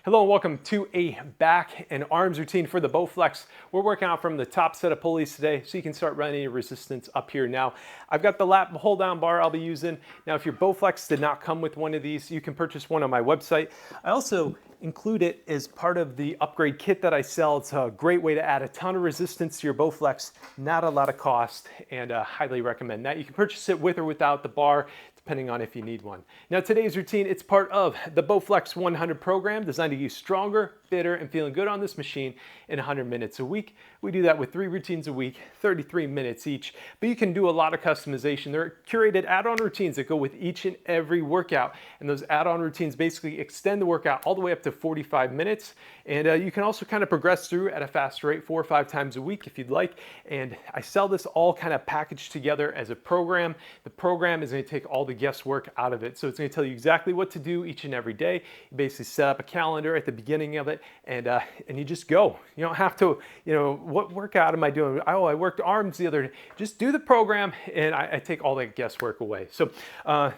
Hello and welcome to a back and arms routine for the Bowflex. We're working out from the top set of pulleys today so you can start running your resistance up here now. I've got the lat pull-down bar I'll be using. Now if your Bowflex did not come with one of these, you can purchase one on my website. I also include it as part of the upgrade kit that I sell. It's a great way to add a ton of resistance to your Bowflex, not a lot of cost, and highly recommend that. You can purchase it with or without the bar, depending on if you need one. Now today's routine, it's part of the Bowflex 100 program designed to get you stronger, fitter, and feeling good on this machine in 100 minutes a week. We do that with 3 routines a week, 33 minutes each, but you can do a lot of customization. There are curated add-on routines that go with each and every workout, and those add-on routines basically extend the workout all the way up to 45 minutes, and you can also kind of progress through at a faster rate 4 or 5 times a week if you'd like, and I sell this all kind of packaged together as a program. The program is going to take all the guesswork out of it, so it's going to tell you exactly what to do each and every day. You basically set up a calendar at the beginning of it, and you just go. You don't have to, what workout am I doing? Oh, I worked arms the other day. Just do the program, and I take all that guesswork away. So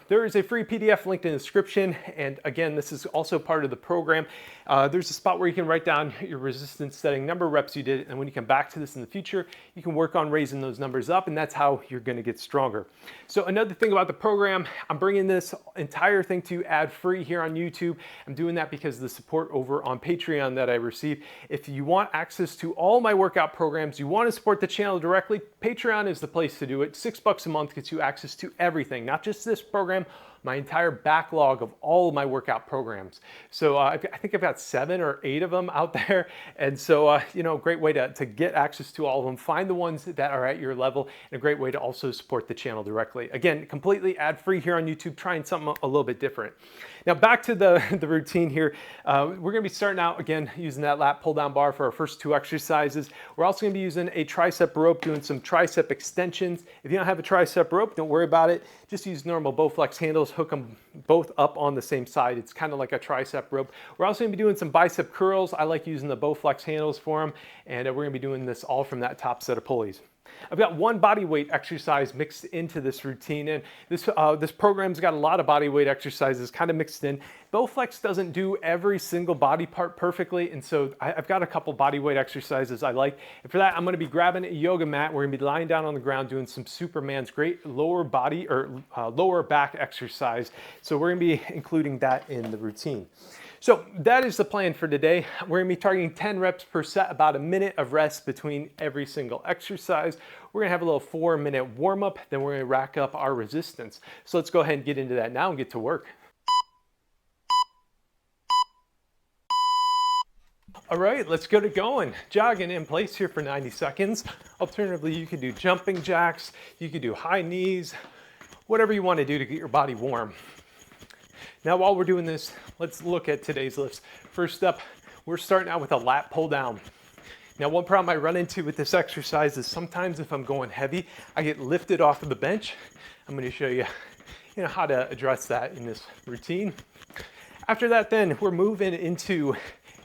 there is a free PDF linked in the description, and again, this is also part of the program. There's a spot where you can write down your resistance setting, number of reps you did, and when you come back to this in the future, you can work on raising those numbers up, and that's how you're going to get stronger. So another thing about the program, I'm bringing this entire thing to you ad-free here on YouTube. I'm doing that because of the support over on Patreon that I receive. If you want access to all my workout programs, you want to support the channel directly, Patreon is the place to do it. $6 a month gets you access to everything, not just this program, my entire backlog of all of my workout programs. So I think I've got 7 or 8 of them out there. And so, great way to get access to all of them. Find the ones that are at your level, and a great way to also support the channel directly. Again, completely ad-free here on YouTube, trying something a little bit different. Now back to the routine here. We're gonna be starting out again using that lat pull-down bar for our first 2 exercises. We're also gonna be using a tricep rope, doing some tricep extensions. If you don't have a tricep rope, don't worry about it. Just use normal Bowflex handles, hook them both up on the same side. It's kind of like a tricep rope. We're also gonna be doing some bicep curls. I like using the Bowflex handles for them, and we're gonna be doing this all from that top set of pulleys. I've got 1 body weight exercise mixed into this routine, and this program's got a lot of body weight exercises kind of mixed in. Bowflex doesn't do every single body part perfectly, and so I've got a couple body weight exercises I like. And for that, I'm going to be grabbing a yoga mat. We're going to be lying down on the ground doing some Superman's great lower body or lower back exercise. So we're going to be including that in the routine. So that is the plan for today. We're gonna be targeting 10 reps per set, about a minute of rest between every single exercise. We're gonna have a little 4-minute warm up, then we're gonna rack up our resistance. So let's go ahead and get into that now and get to work. All right, let's get it going. Jogging in place here for 90 seconds. Alternatively, you could do jumping jacks, you could do high knees, whatever you wanna do to get your body warm. Now while we're doing this, let's look at today's lifts. First up, we're starting out with a lat pull down. Now one problem I run into with this exercise is sometimes if I'm going heavy, I get lifted off of the bench. I'm going to show you, how to address that in this routine. After that then, we're moving into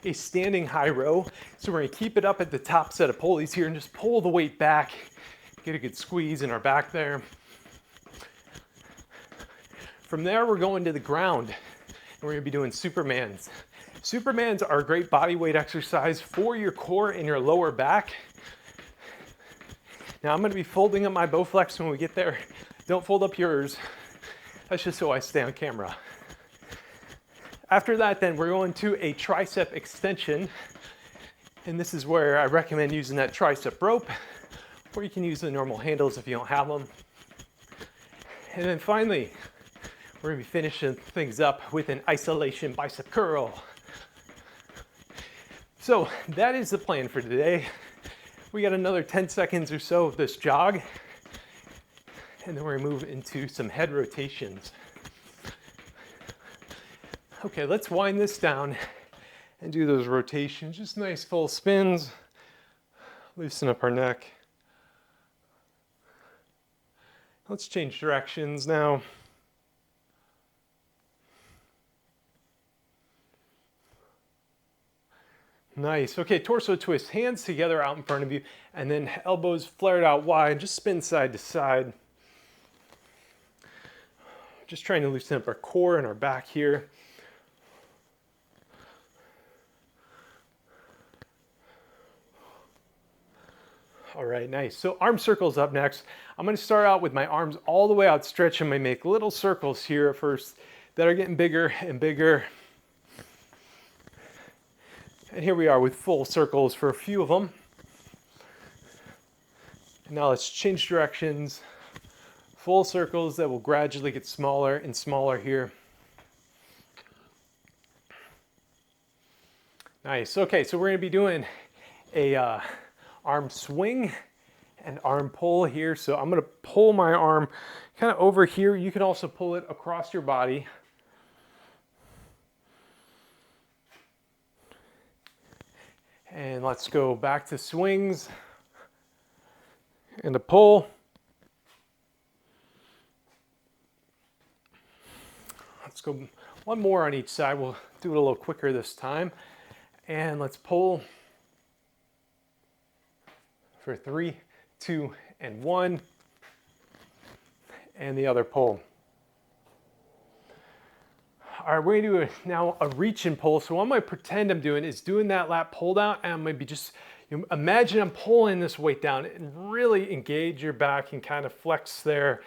a standing high row. So we're going to keep it up at the top set of pulleys here and just pull the weight back, get a good squeeze in our back there. From there, we're going to the ground, and we're gonna be doing Supermans. Supermans are a great body weight exercise for your core and your lower back. Now I'm gonna be folding up my Bowflex when we get there. Don't fold up yours. That's just so I stay on camera. After that, then we're going to a tricep extension, and this is where I recommend using that tricep rope, or you can use the normal handles if you don't have them. And then finally, we're gonna be finishing things up with an isolation bicep curl. So that is the plan for today. We got another 10 seconds or so of this jog, and then we're gonna move into some head rotations. Okay, let's wind this down and do those rotations. Just nice full spins. Loosen up our neck. Let's change directions now. Nice. Okay, torso twist, hands together out in front of you, and then elbows flared out wide. Just spin side to side. Just trying to loosen up our core and our back here. All right, nice. So arm circles up next. I'm gonna start out with my arms all the way outstretched. I'm gonna make little circles here at first that are getting bigger and bigger. And here we are with full circles for a few of them. Now let's change directions. Full circles that will gradually get smaller and smaller here. Nice. Okay, so we're going to be doing a arm swing and arm pull here. So I'm going to pull my arm kind of over here. You can also pull it across your body. And let's go back to swings and a pull. Let's go one more on each side. We'll do it a little quicker this time. And let's pull for 3, 2, and 1. And the other pull. All right, we're gonna do now a reach and pull. So what I'm gonna pretend I'm doing is doing that lat pull down, and I'm gonna be just, imagine I'm pulling this weight down and really engage your back and kind of flex there,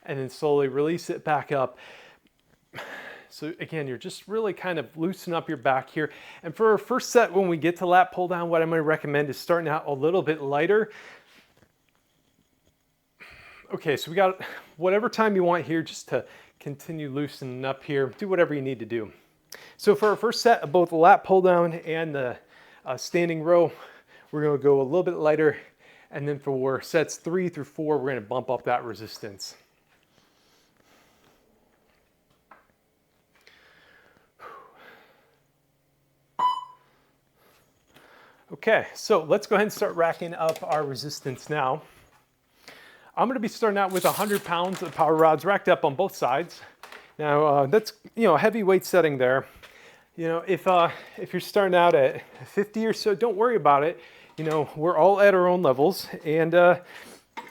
and then slowly release it back up. So again, you're just really kind of loosening up your back here. And for our first set, when we get to lat pull down, what I'm gonna recommend is starting out a little bit lighter. Okay, so we got whatever time you want here just to continue loosening up here. Do whatever you need to do. So for our first set of both the lat pull down and the standing row, we're gonna go a little bit lighter. And then for sets 3 through 4, we're gonna bump up that resistance. Okay, so let's go ahead and start racking up our resistance now. I'm going to be starting out with 100 pounds of power rods racked up on both sides. Now that's a heavy weight setting there. If you're starting out at 50 or so, don't worry about it. We're all at our own levels, and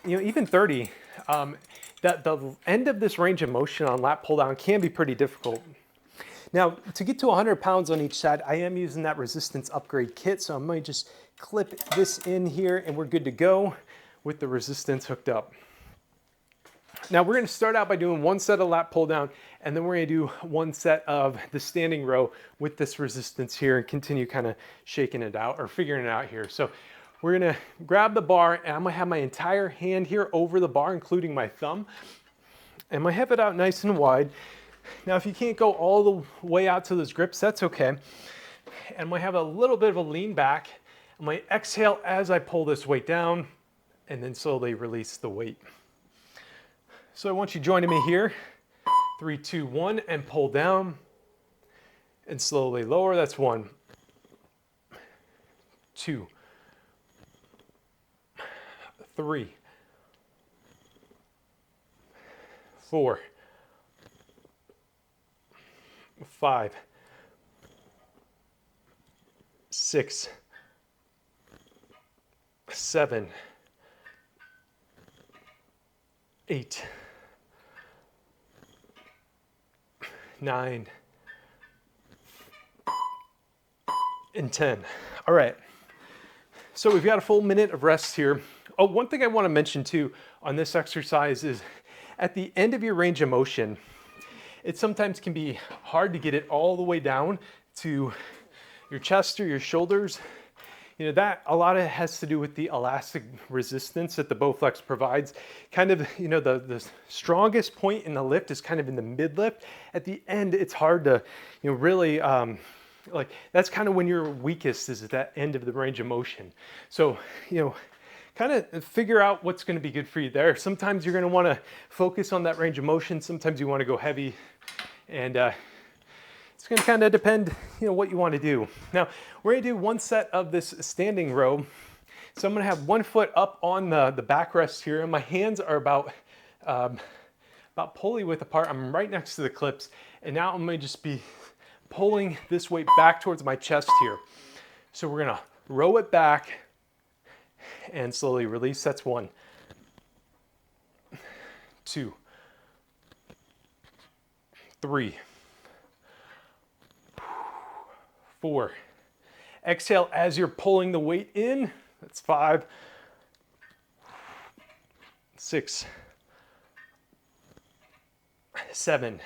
even 30. That the end of this range of motion on lat pull down can be pretty difficult. Now, to get to 100 pounds on each side, I am using that resistance upgrade kit, so I'm going to just clip this in here and we're good to go with the resistance hooked up. Now, we're going to start out by doing one set of lat pull down, and then we're going to do one set of the standing row with this resistance here and continue kind of shaking it out or figuring it out here. So we're going to grab the bar, and I'm going to have my entire hand here over the bar, including my thumb. And I'm going to have it out nice and wide. Now, if you can't go all the way out to those grips, that's okay. And I'm gonna have a little bit of a lean back. I'm gonna exhale as I pull this weight down and then slowly release the weight. So I want you joining me here. 3, 2, 1, and pull down and slowly lower. That's 1, 2, 3, 4, 5, 6, 7, 8, 9, and 10. All right. So we've got a full minute of rest here. Oh, one thing I want to mention too on this exercise is at the end of your range of motion, it sometimes can be hard to get it all the way down to your chest or your shoulders. That a lot of it has to do with the elastic resistance that the Bowflex provides. Kind of, the strongest point in the lift is kind of in the mid lift. At the end, it's hard to, really, that's kind of when you're weakest, is at that end of the range of motion. So, kind of figure out what's going to be good for you there. Sometimes you're going to want to focus on that range of motion. Sometimes you want to go heavy, and it's going to kind of depend, what you want to do. Now, we're going to do one set of this standing row. So I'm going to have one foot up on the backrest here, and my hands are about pulley width apart. I'm right next to the clips, and now I'm going to just be pulling this weight back towards my chest here. So we're going to row it back and slowly release. That's 1, 2, 3, 4. Exhale as you're pulling the weight in. That's 5, 6, 7,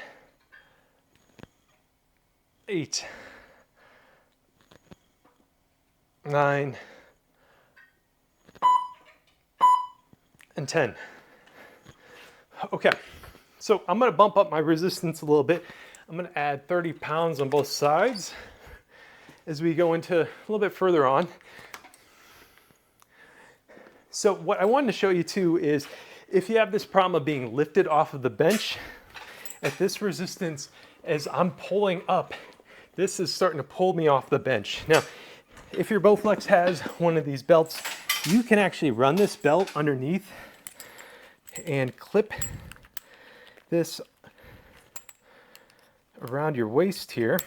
8, 9, and 10. Okay, so I'm gonna bump up my resistance a little bit. I'm gonna add 30 pounds on both sides as we go into a little bit further on. So what I wanted to show you too is if you have this problem of being lifted off of the bench, at this resistance, as I'm pulling up, this is starting to pull me off the bench. Now, if your Bowflex has one of these belts, you can actually run this belt underneath and clip this around your waist here.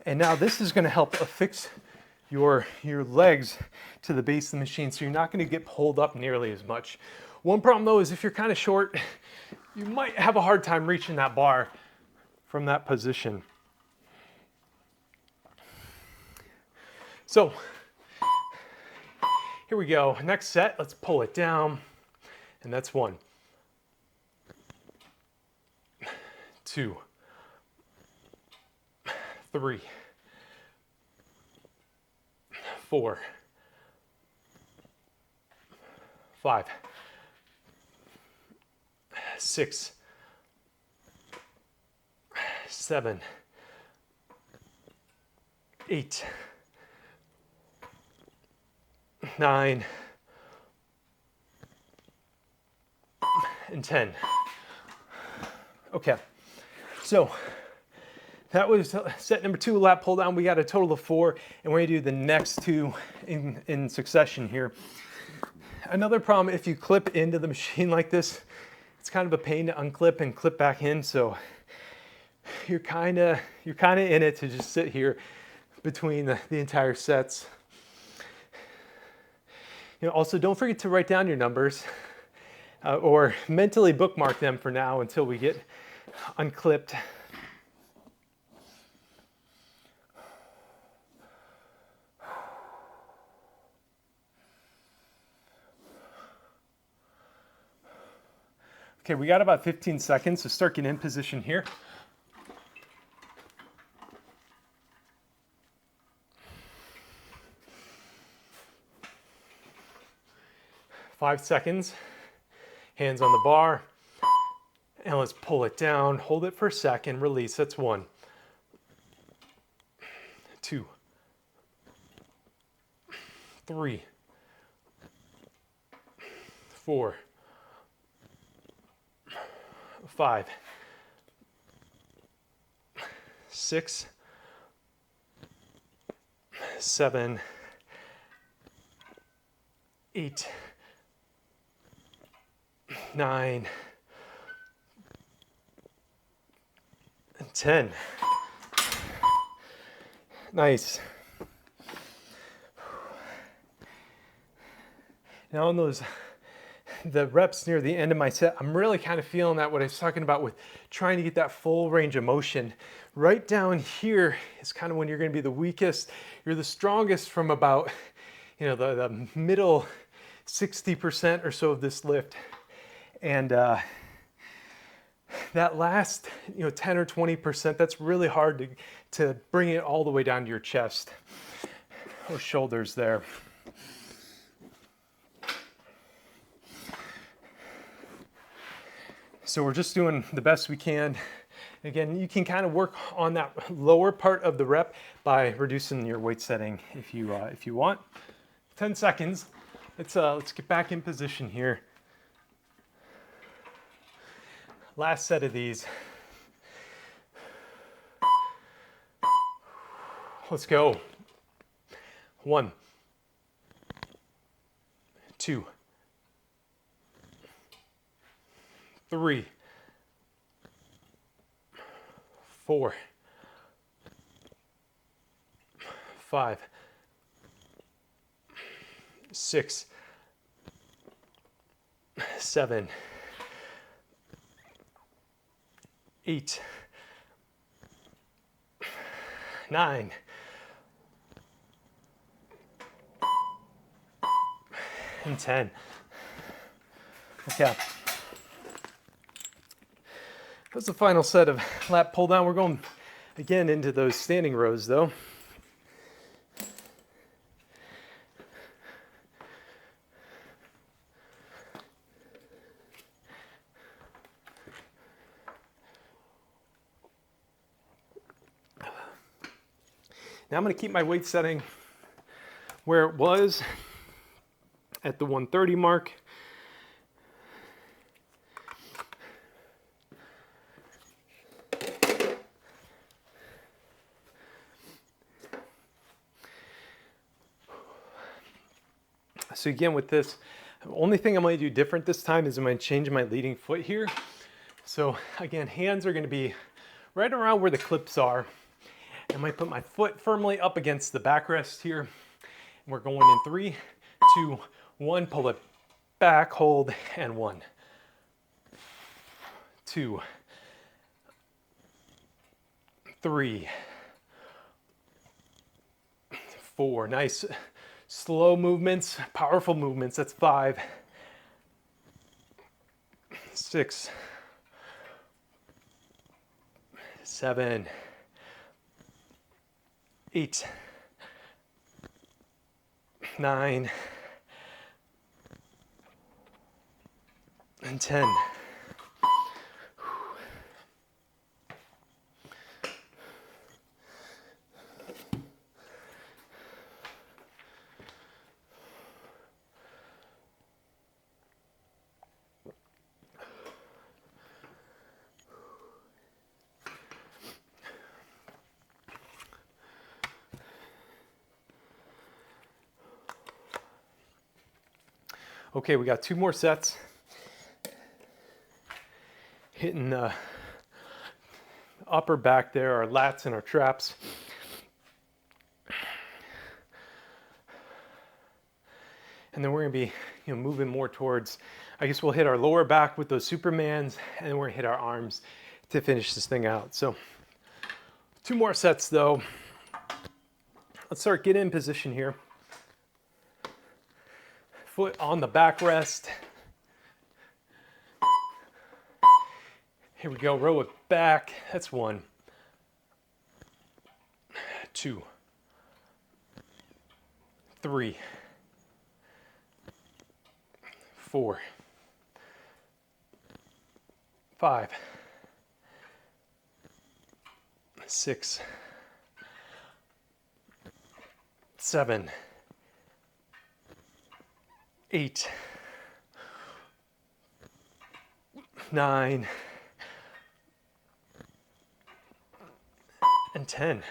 And now this is going to help affix your legs to the base of the machine, so you're not going to get pulled up nearly as much. One problem though is if you're kind of short, you might have a hard time reaching that bar from that position. So here we go. Next set, let's pull it down. And that's 1, 2, 3, 4, 5, 6, 7, 8, 9, and 10. Okay, so that was set number 2, lat pull down. We got a total of 4, and we're gonna do the next 2 in succession here. Another problem, if you clip into the machine like this, it's kind of a pain to unclip and clip back in, so you're kind of in it to just sit here between the entire sets. You know, also don't forget to write down your numbers or mentally bookmark them for now until we get unclipped. Okay, we got about 15 seconds to start getting in position here. Five seconds, hands on the bar, and let's pull it down, hold it for a second, release, that's 1, 2, 3, 4, 5, 6, 7, 8, 9, and 10. Nice. Now on the reps near the end of my set, I'm really kind of feeling that what I was talking about with trying to get that full range of motion. Right down here is kind of when you're going to be the weakest. You're the strongest from about, you know, the middle 60% or so of this lift. And that last, you know, 10 or 20%, that's really hard to bring it all the way down to your chest or shoulders there. So we're just doing the best we can. Again, you can kind of work on that lower part of the rep by reducing your weight setting if you want. 10 seconds. Let's get back in position here. Last set of these. Let's go. 1, 2, 3, 4, 5, 6, 7, 8, 9, and 10. Okay. That's the final set of lat pull down. We're going again into those standing rows though. Now I'm going to keep my weight setting where it was at the 130 mark. So again with this, the only thing I'm going to do different this time is I'm going to change my leading foot here. So again, hands are going to be right around where the clips are. I might put my foot firmly up against the backrest here. And we're going in 3, 2, 1, pull it back, hold, and 1, 2, 3, 4. Nice slow movements, powerful movements. That's 5, 6, 7, 8, 9, and 10. Okay, we got 2 more sets. Hitting the upper back there, our lats and our traps. And then we're gonna be moving more towards, I guess we'll hit our lower back with those Supermans, and then we're gonna hit our arms to finish this thing out. So 2 more sets though. Let's start getting in position here. Foot on the backrest. Here we go, row it back. That's 1, 2, 3, 4, 5, 6, 7, 8, 9, and 10.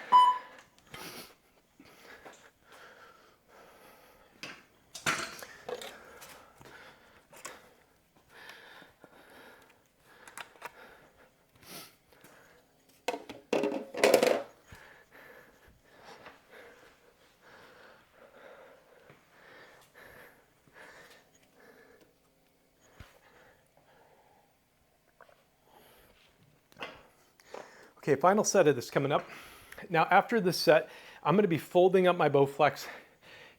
Okay, final set of this coming up. Now after this set, I'm gonna be folding up my Bowflex.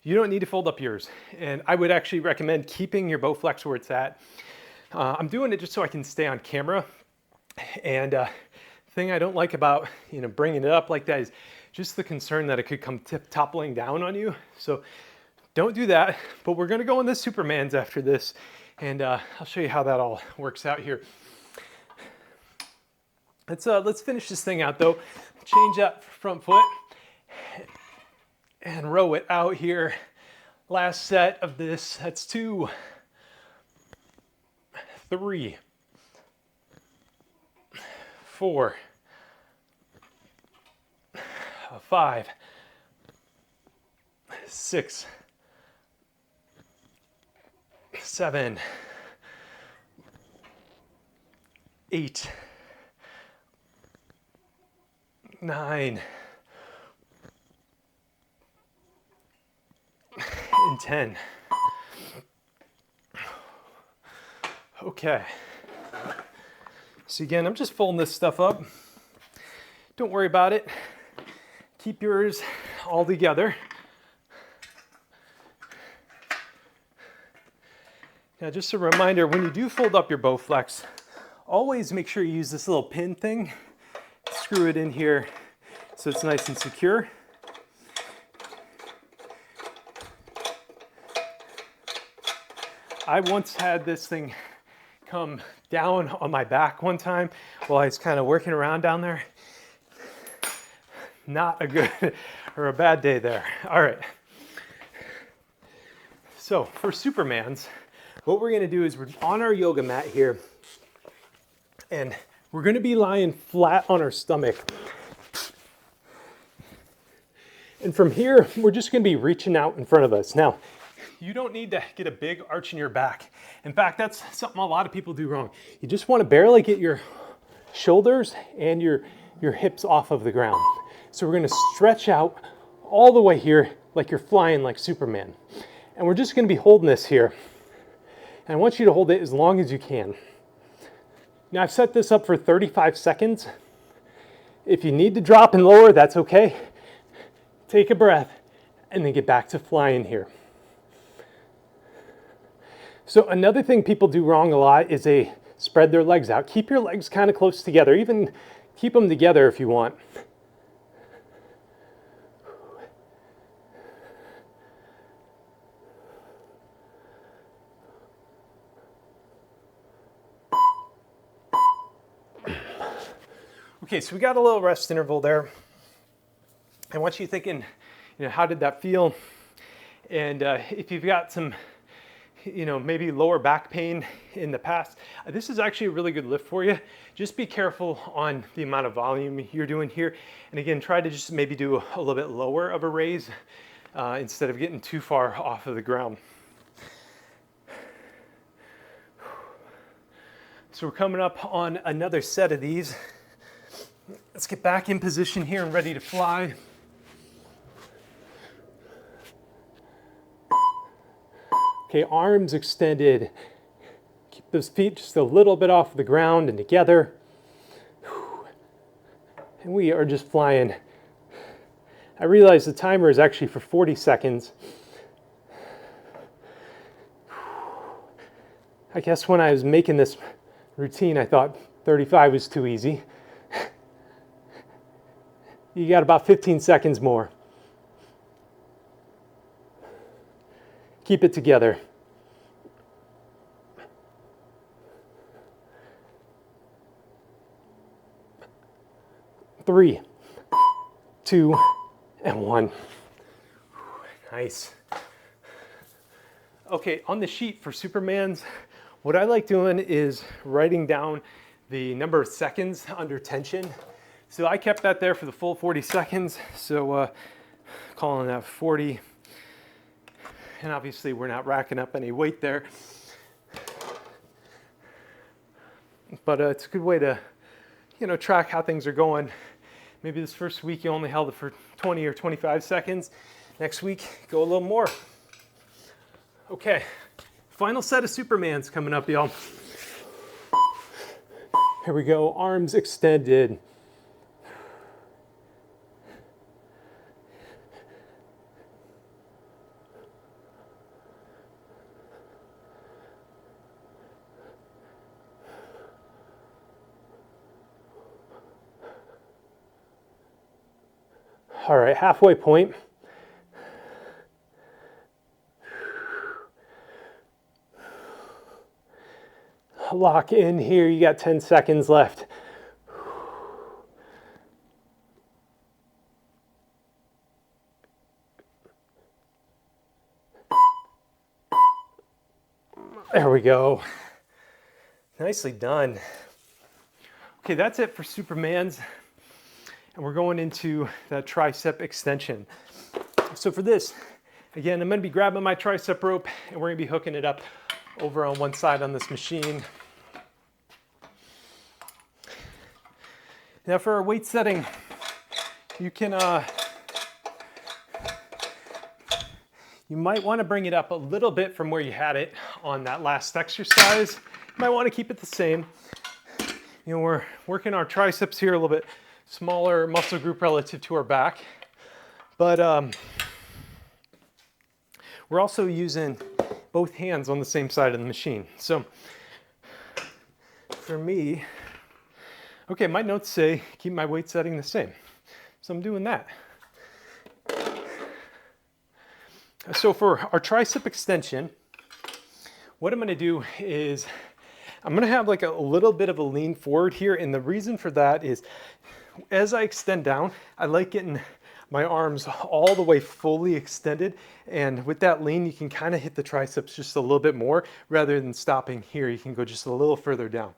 You don't need to fold up yours. And I would actually recommend keeping your Bowflex where it's at. I'm doing it just so I can stay on camera. And thing I don't like about bringing it up like that is just the concern that it could come toppling down on you. So don't do that, but we're gonna go in the Supermans after this. And I'll show you how that all works out here. Let's finish this thing out though. Change that front foot and row it out here. Last set of this. That's 2, 3, 4, 5, 6, 7, 8, 9, and 10. Okay. So again, I'm just folding this stuff up. Don't worry about it. Keep yours all together. Now, just a reminder, when you do fold up your Bowflex, always make sure you use this little pin thing. Screw it in here so it's nice and secure. I once had this thing come down on my back one time while I was kind of working around down there. Not a good or a bad day there. All right. So for Supermans, what we're gonna do is we're on our yoga mat here, and we're gonna be lying flat on our stomach. And from here, we're just gonna be reaching out in front of us. Now, you don't need to get a big arch in your back. In fact, that's something a lot of people do wrong. You just wanna barely get your shoulders and your hips off of the ground. So we're gonna stretch out all the way here like you're flying like Superman. And we're just gonna be holding this here. And I want you to hold it as long as you can. Now I've set this up for 35 seconds. If you need to drop and lower, that's okay. Take a breath and then get back to flying here. So another thing people do wrong a lot is they spread their legs out. Keep your legs kind of close together. Even keep them together if you want. Okay, so we got a little rest interval there. I want you thinking, how did that feel? And if you've got some, maybe lower back pain in the past, this is actually a really good lift for you. Just be careful on the amount of volume you're doing here. And again, try to just maybe do a little bit lower of a raise instead of getting too far off of the ground. So we're coming up on another set of these. Let's get back in position here and ready to fly. Okay, arms extended. Keep those feet just a little bit off the ground and together. And we are just flying. I realize the timer is actually for 40 seconds. I guess when I was making this routine, I thought 35 was too easy. You got about 15 seconds more. Keep it together. 3, 2, and 1. Nice. Okay, on the sheet for Supermans, what I like doing is writing down the number of seconds under tension. So I kept that there for the full 40 seconds. So calling that 40. And obviously we're not racking up any weight there. But it's a good way to, track how things are going. Maybe this first week you only held it for 20 or 25 seconds. Next week, go a little more. Okay, final set of Supermans coming up, y'all. Here we go, arms extended. All right, halfway point. Lock in here, you got 10 seconds left. There we go. Nicely done. Okay, that's it for Supermans. And we're going into the tricep extension. So for this, again, I'm gonna be grabbing my tricep rope and we're gonna be hooking it up over on one side on this machine. Now for our weight setting, you can, you might wanna bring it up a little bit from where you had it on that last exercise. You might wanna keep it the same. We're working our triceps here a little bit smaller muscle group relative to our back. But we're also using both hands on the same side of the machine. So for me, okay, my notes say keep my weight setting the same. So I'm doing that. So for our tricep extension, what I'm gonna do is I'm gonna have like a little bit of a lean forward here. And the reason for that is as I extend down, I like getting my arms all the way fully extended. And with that lean, you can kind of hit the triceps just a little bit more rather than stopping here. You can go just a little further down.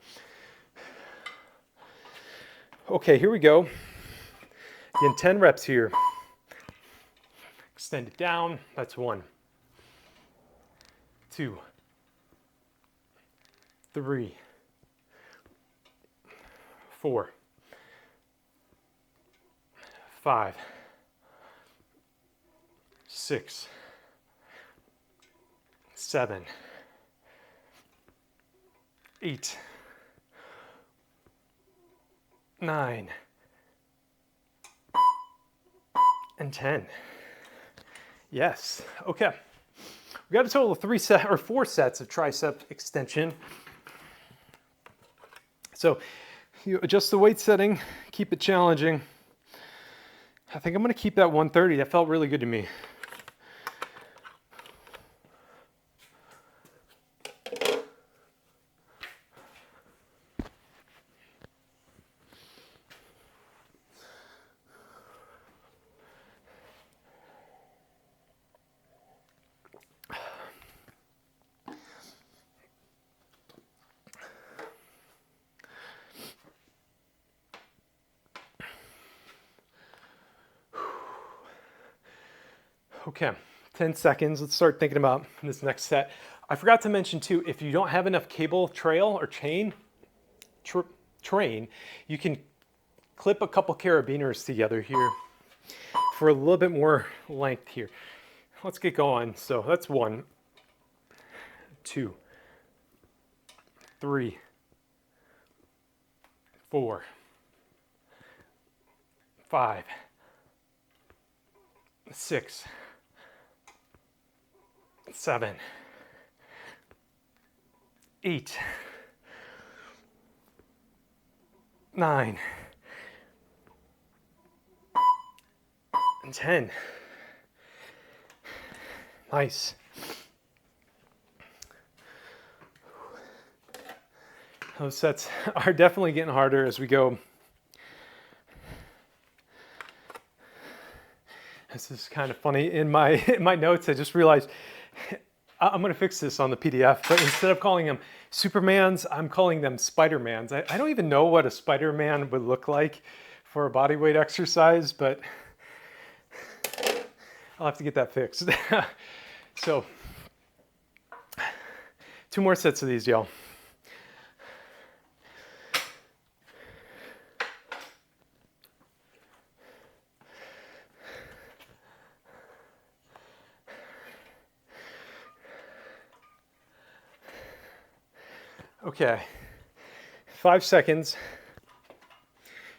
Okay, here we go. Again, 10 reps here. Extend it down. That's 1, 2, 3, 4, 5, 6, 7, 8, 9, and 10. Yes. Okay. We got a total of 4 sets of tricep extension. So you adjust the weight setting, keep it challenging. I think I'm going to keep that 130. That felt really good to me. Okay, 10 seconds. Let's start thinking about this next set. I forgot to mention too, if you don't have enough cable trail or chain, train, you can clip a couple carabiners together here for a little bit more length here. Let's get going. So that's 1, 2, 3, 4, 5, 6, 7, 8, 9, and 10. Nice. Those sets are definitely getting harder as we go. This is kind of funny. In my notes, I just realized I'm going to fix this on the PDF, but instead of calling them Supermans, I'm calling them Spider-Mans. I don't even know what a Spider-Man would look like for a body weight exercise, but I'll have to get that fixed. So 2 more sets of these, y'all. Okay, 5 seconds.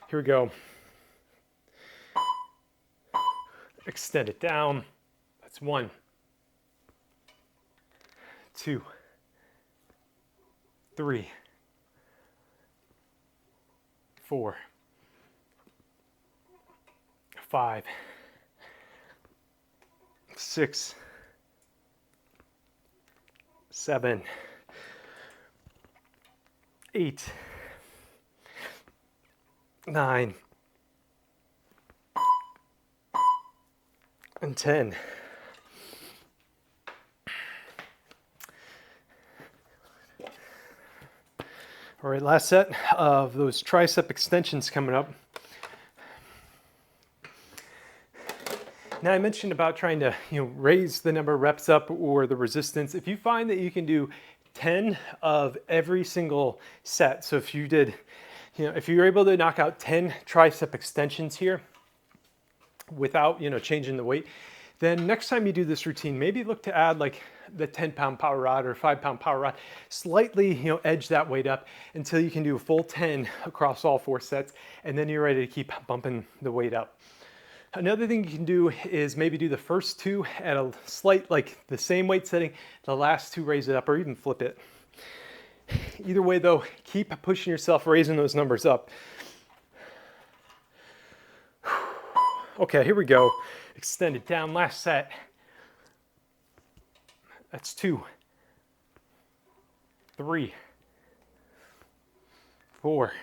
Here we go. Extend it down. That's 1, 2, 3, 4, 5, 6, 7, 8, 9, and 10. All right, last set of those tricep extensions coming up. Now I mentioned about trying to raise the number of reps up or the resistance. If you find that you can do 10 of every single set, so if you did, if you're able to knock out 10 tricep extensions here without changing the weight, then next time you do this routine, maybe look to add like the 10-pound power rod or 5-pound power rod, slightly edge that weight up until you can do a full 10 across all 4 sets, and then you're ready to keep bumping the weight up. Another thing you can do is maybe do the first two at a slight, like the same weight setting, the last two raise it up, or even flip it. Either way though, keep pushing yourself, raising those numbers up. Okay, here we go. Extend it down, last set. That's 2, 3, 4,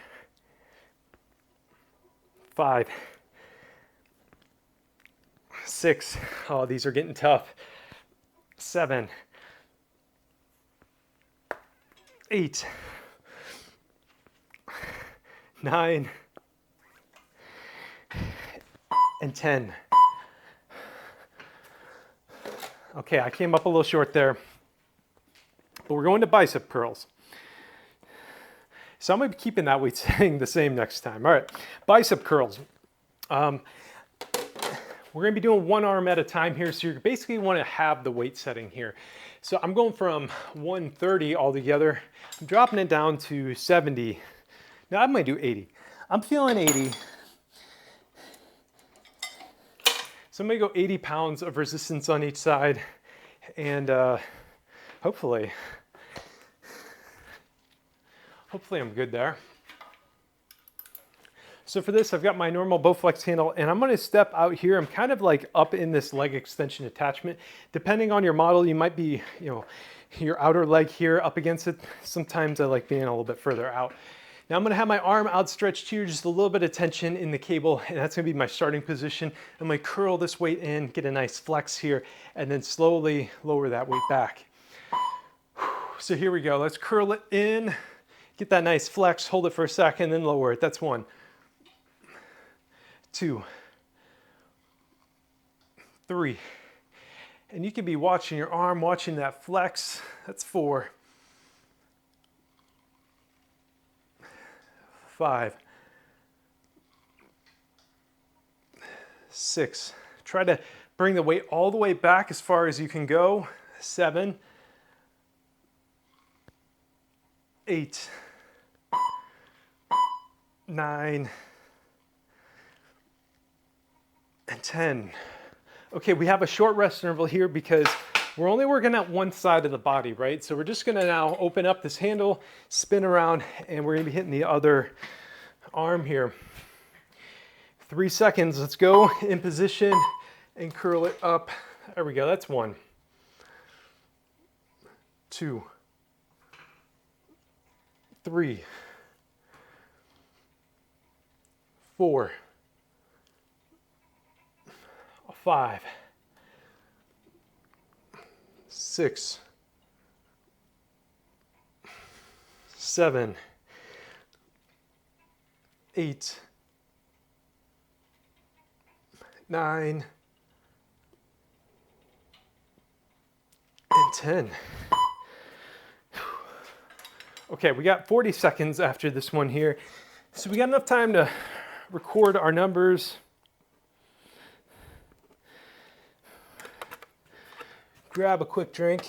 5, 6. Oh, these are getting tough. 7, 8, 9, and 10. Okay, I came up a little short there, but we're going to bicep curls. So I'm going to be keeping that weight setting the same next time. All right, bicep curls. We're going to be doing one arm at a time here, so you basically want to have the weight setting here. So I'm going from 130 altogether. I'm dropping it down to 70. Now I might do 80. I'm feeling 80. So I'm gonna go 80 pounds of resistance on each side, and hopefully I'm good there. So for this, I've got my normal Bowflex handle, and I'm gonna step out here. I'm kind of like up in this leg extension attachment. Depending on your model, you might be, your outer leg here up against it. Sometimes I like being a little bit further out. Now I'm gonna have my arm outstretched here, just a little bit of tension in the cable, and that's gonna be my starting position. I'm gonna curl this weight in, get a nice flex here, and then slowly lower that weight back. So here we go, let's curl it in, get that nice flex, hold it for a second, then lower it. That's 1, 2, 3. And you could be watching your arm, watching that flex. That's 4, 5, 6. Try to bring the weight all the way back as far as you can go. 7, 8, 9, and 10. Okay, we have a short rest interval here because we're only working at one side of the body, right? So we're just gonna now open up this handle, spin around, and we're gonna be hitting the other arm here. 3 seconds, let's go in position and curl it up. There we go, that's 1, 2, 3, 4, 5, 6, 7, 8, 9, and 10. Okay, we got 40 seconds after this one here. So we got enough time to record our numbers. Grab a quick drink.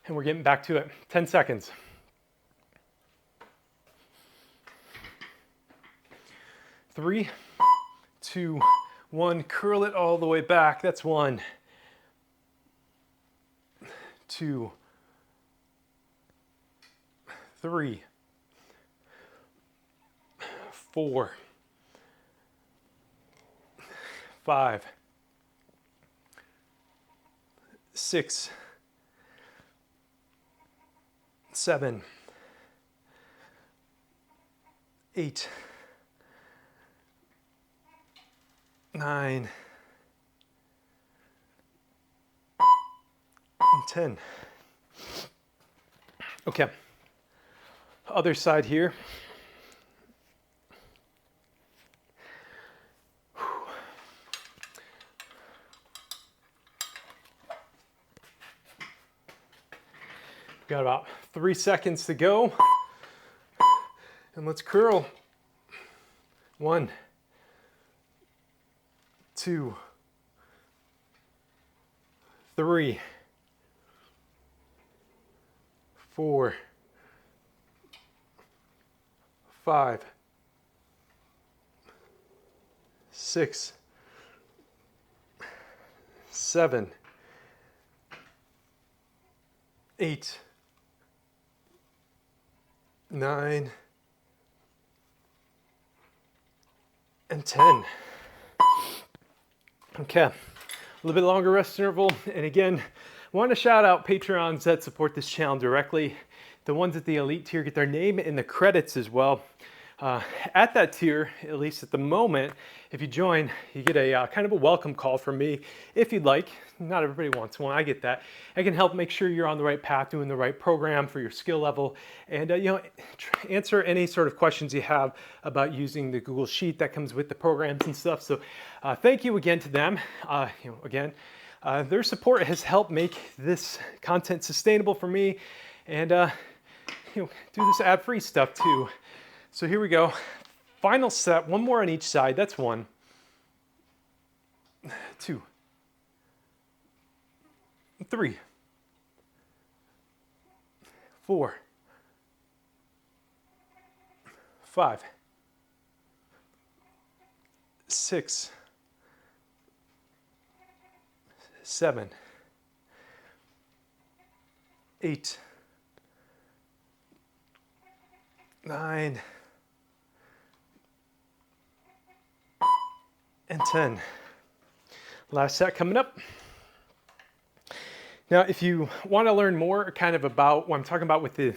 And we're getting back to it. 10 seconds. 3, 2, 1. Curl it all the way back. That's 1, 2, 3, 4, 5, 6, 7, 8, 9, and 10. Okay, other side here. Got about 3 seconds to go. And let's curl. 1, 2, 3, 4, 5, 6, 7, 8, 9, and 10. Okay, a little bit longer rest interval. And again, I want to shout out Patreons that support this channel directly. The ones at the elite tier get their name in the credits as well. At that tier, at least at the moment, if you join, you get a kind of a welcome call from me if you'd like. Not everybody wants one, I get that. I can help make sure you're on the right path, doing the right program for your skill level, and answer any sort of questions you have about using the Google Sheet that comes with the programs and stuff. So thank you again to them. Their support has helped make this content sustainable for me, and do this ad-free stuff too. So here we go. Final set, one more on each side. That's 1, 2, 3, 4, 5, 6, 7, 8, 9, and 10. Last set coming up. Now, if you want to learn more kind of about what I'm talking about with the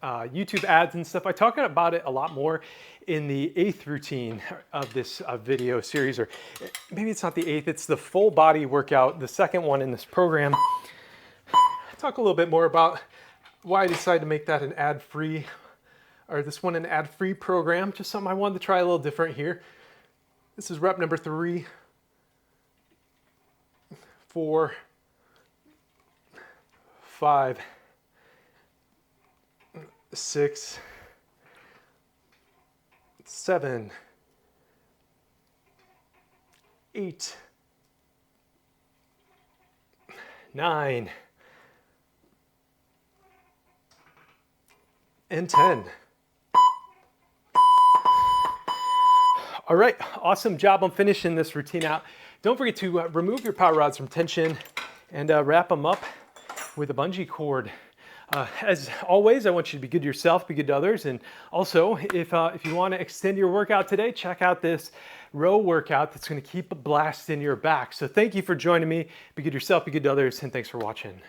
YouTube ads and stuff, I talk about it a lot more in the 8th routine of this video series, or maybe it's not the 8th, it's the full body workout, the second one in this program. I talk a little bit more about why I decided to make that an ad-free, or this one an ad-free program, just something I wanted to try a little different here. This is rep number 3, 4, 5, 6, 7, 8, 9, and 10. All right, awesome job on finishing this routine out. Don't forget to remove your power rods from tension and wrap them up with a bungee cord. As always, I want you to be good to yourself, be good to others. And also, if you want to extend your workout today, check out this row workout that's going to keep a blast in your back. So thank you for joining me. Be good to yourself, be good to others, and thanks for watching.